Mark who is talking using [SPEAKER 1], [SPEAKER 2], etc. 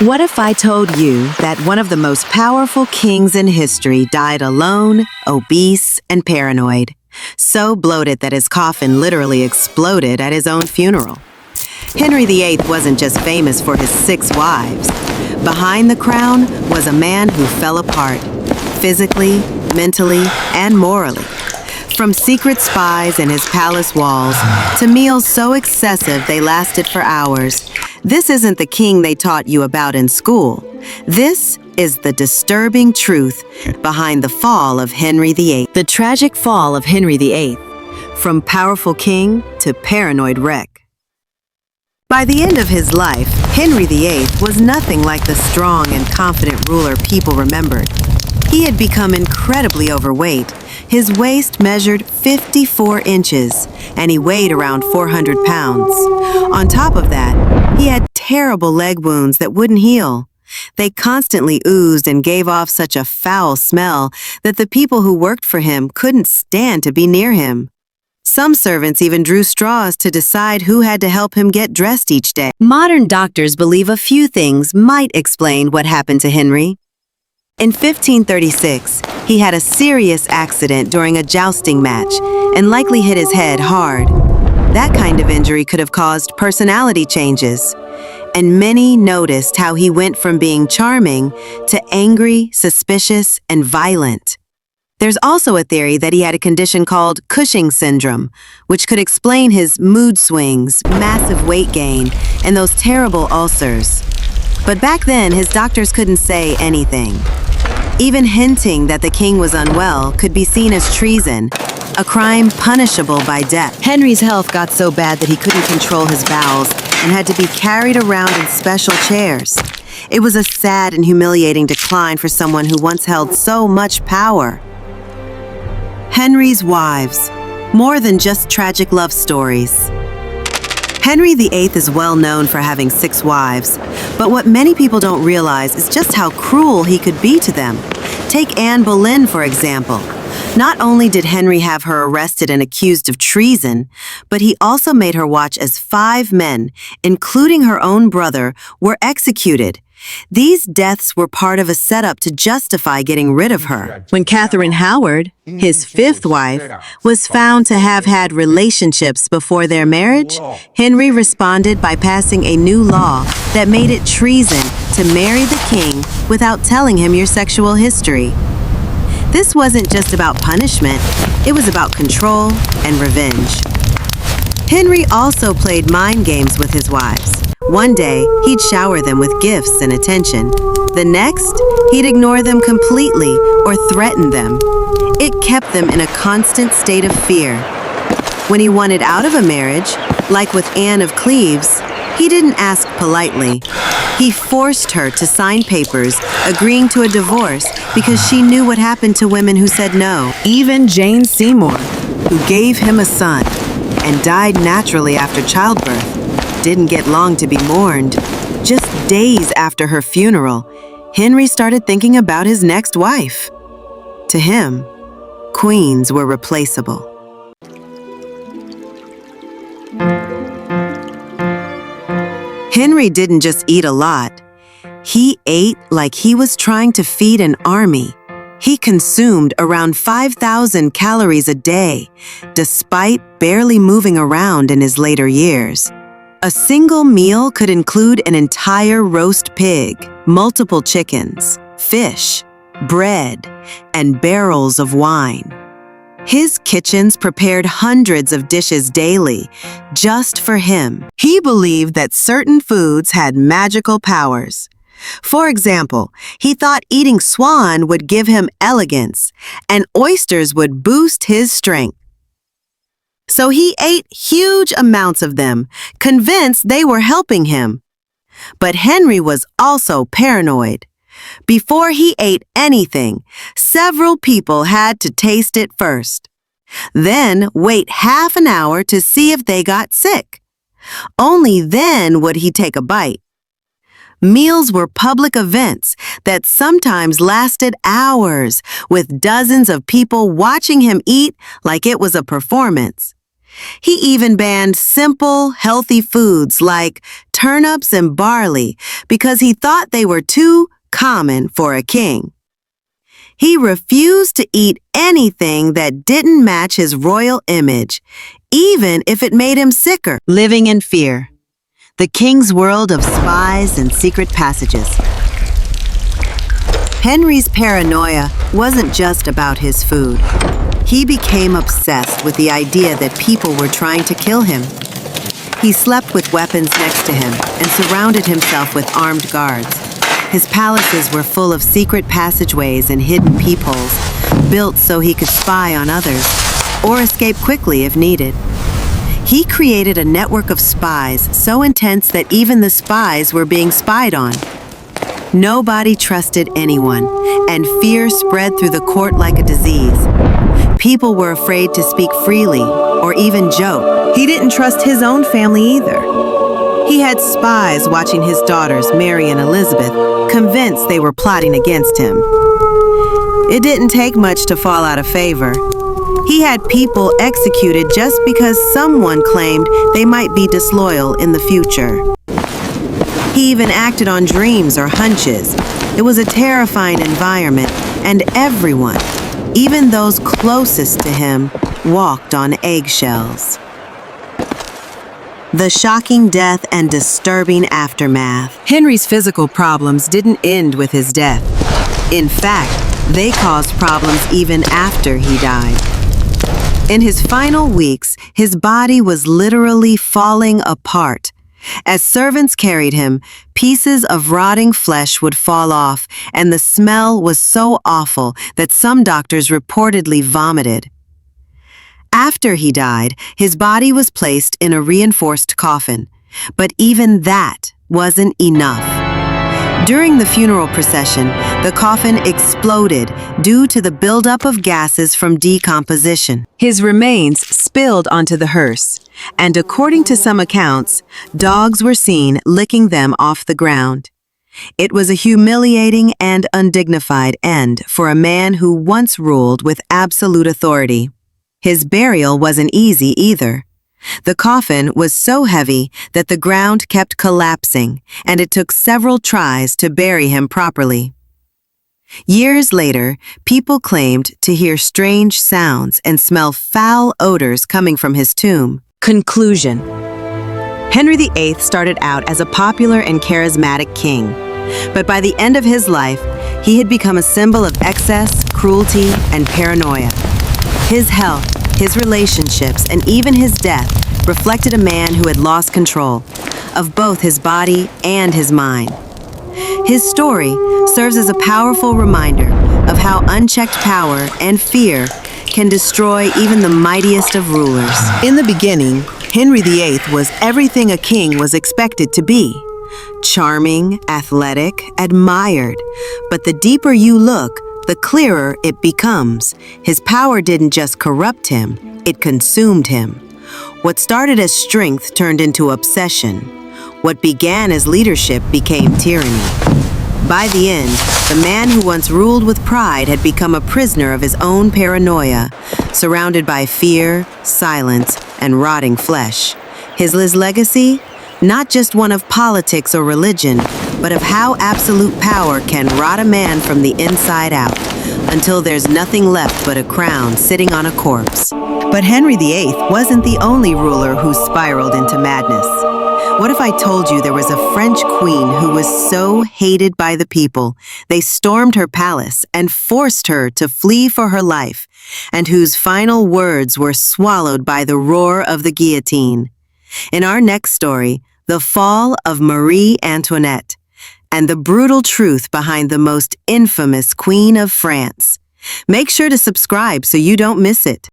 [SPEAKER 1] What if I told you that one of the most powerful kings in history died alone, obese, and paranoid, so bloated that his coffin literally exploded at his own funeral? Henry VIII wasn't just famous for his 6 wives. Behind the crown was a man who fell apart, physically, mentally, and morally. From secret spies in his palace walls to meals so excessive they lasted for hours, this isn't the king they taught you about in school. This is the disturbing truth behind the fall of Henry VIII. The tragic fall of Henry VIII, from powerful king to paranoid wreck. By the end of his life, Henry VIII was nothing like the strong and confident ruler people remembered. He had become incredibly overweight. His waist measured 54 inches, and he weighed around 400 pounds. On top of that, he had terrible leg wounds that wouldn't heal. They constantly oozed and gave off such a foul smell that the people who worked for him couldn't stand to be near him. Some servants even drew straws to decide who had to help him get dressed each day. Modern doctors believe a few things might explain what happened to Henry. In 1536, he had a serious accident during a jousting match and likely hit his head hard. That kind of injury could have caused personality changes, and many noticed how he went from being charming to angry, suspicious, and violent. There's also a theory that he had a condition called Cushing syndrome, which could explain his mood swings, massive weight gain, and those terrible ulcers. But back then, his doctors couldn't say anything. Even hinting that the king was unwell could be seen as treason, a crime punishable by death. Henry's health got so bad that he couldn't control his bowels and had to be carried around in special chairs. It was a sad and humiliating decline for someone who once held so much power. Henry's wives, more than just tragic love stories. Henry VIII is well known for having 6 wives, but what many people don't realize is just how cruel he could be to them. Take Anne Boleyn, for example. Not only did Henry have her arrested and accused of treason, but he also made her watch as 5 men, including her own brother, were executed. These deaths were part of a setup to justify getting rid of her. When Catherine Howard, his 5th wife, was found to have had relationships before their marriage, Henry responded by passing a new law that made it treason to marry the king without telling him your sexual history. This wasn't just about punishment, it was about control and revenge. Henry also played mind games with his wives. One day, he'd shower them with gifts and attention. The next, he'd ignore them completely or threaten them. It kept them in a constant state of fear. When he wanted out of a marriage, like with Anne of Cleves, he didn't ask politely. He forced her to sign papers agreeing to a divorce because she knew what happened to women who said no. Even Jane Seymour, who gave him a son and died naturally after childbirth, didn't get long to be mourned. Just days after her funeral, Henry started thinking about his next wife. To him, queens were replaceable. Henry didn't just eat a lot. He ate like he was trying to feed an army. He consumed around 5,000 calories a day, despite barely moving around in his later years. A single meal could include an entire roast pig, multiple chickens, fish, bread, and barrels of wine. His kitchens prepared hundreds of dishes daily, just for him. He believed that certain foods had magical powers. For example, he thought eating swan would give him elegance, and oysters would boost his strength. So he ate huge amounts of them, convinced they were helping him. But Henry was also paranoid. Before he ate anything, several people had to taste it first. Then wait half an hour to see if they got sick. Only then would he take a bite. Meals were public events that sometimes lasted hours, with dozens of people watching him eat like it was a performance. He even banned simple, healthy foods like turnips and barley because he thought they were too common for a king. He refused to eat anything that didn't match his royal image, even if it made him sicker. Living in fear. The king's world of spies and secret passages. Henry's paranoia wasn't just about his food. He became obsessed with the idea that people were trying to kill him. He slept with weapons next to him and surrounded himself with armed guards. His palaces were full of secret passageways and hidden peepholes, built so he could spy on others or escape quickly if needed. He created a network of spies so intense that even the spies were being spied on. Nobody trusted anyone, and fear spread through the court like a disease. People were afraid to speak freely or even joke. He didn't trust his own family either. He had spies watching his daughters, Mary and Elizabeth, convinced they were plotting against him. It didn't take much to fall out of favor. He had people executed just because someone claimed they might be disloyal in the future. He even acted on dreams or hunches. It was a terrifying environment, and everyone, even those closest to him, walked on eggshells. The shocking death and disturbing aftermath. Henry's physical problems didn't end with his death. In fact, they caused problems even after he died. In his final weeks, his body was literally falling apart. As servants carried him, pieces of rotting flesh would fall off, and the smell was so awful that some doctors reportedly vomited. After he died, his body was placed in a reinforced coffin, but even that wasn't enough. During the funeral procession, the coffin exploded due to the buildup of gases from decomposition. His remains spilled onto the hearse, and according to some accounts, dogs were seen licking them off the ground. It was a humiliating and undignified end for a man who once ruled with absolute authority. His burial wasn't easy either. The coffin was so heavy that the ground kept collapsing, and it took several tries to bury him properly. Years later, people claimed to hear strange sounds and smell foul odors coming from his tomb. Conclusion. Henry VIII started out as a popular and charismatic king, but by the end of his life, he had become a symbol of excess, cruelty, and paranoia. His health, his relationships, and even his death reflected a man who had lost control of both his body and his mind. His story serves as a powerful reminder of how unchecked power and fear can destroy even the mightiest of rulers. In the beginning, Henry VIII was everything a king was expected to be. Charming, athletic, admired. But the deeper you look, the clearer it becomes. His power didn't just corrupt him, it consumed him. What started as strength turned into obsession. What began as leadership became tyranny. By the end, the man who once ruled with pride had become a prisoner of his own paranoia, surrounded by fear, silence, and rotting flesh. His legacy? Not just one of politics or religion, but of how absolute power can rot a man from the inside out, until there's nothing left but a crown sitting on a corpse. But Henry VIII wasn't the only ruler who spiraled into madness. What if I told you there was a French queen who was so hated by the people, they stormed her palace and forced her to flee for her life, and whose final words were swallowed by the roar of the guillotine? In our next story, the fall of Marie Antoinette, and the brutal truth behind the most infamous Queen of France. Make sure to subscribe so you don't miss it.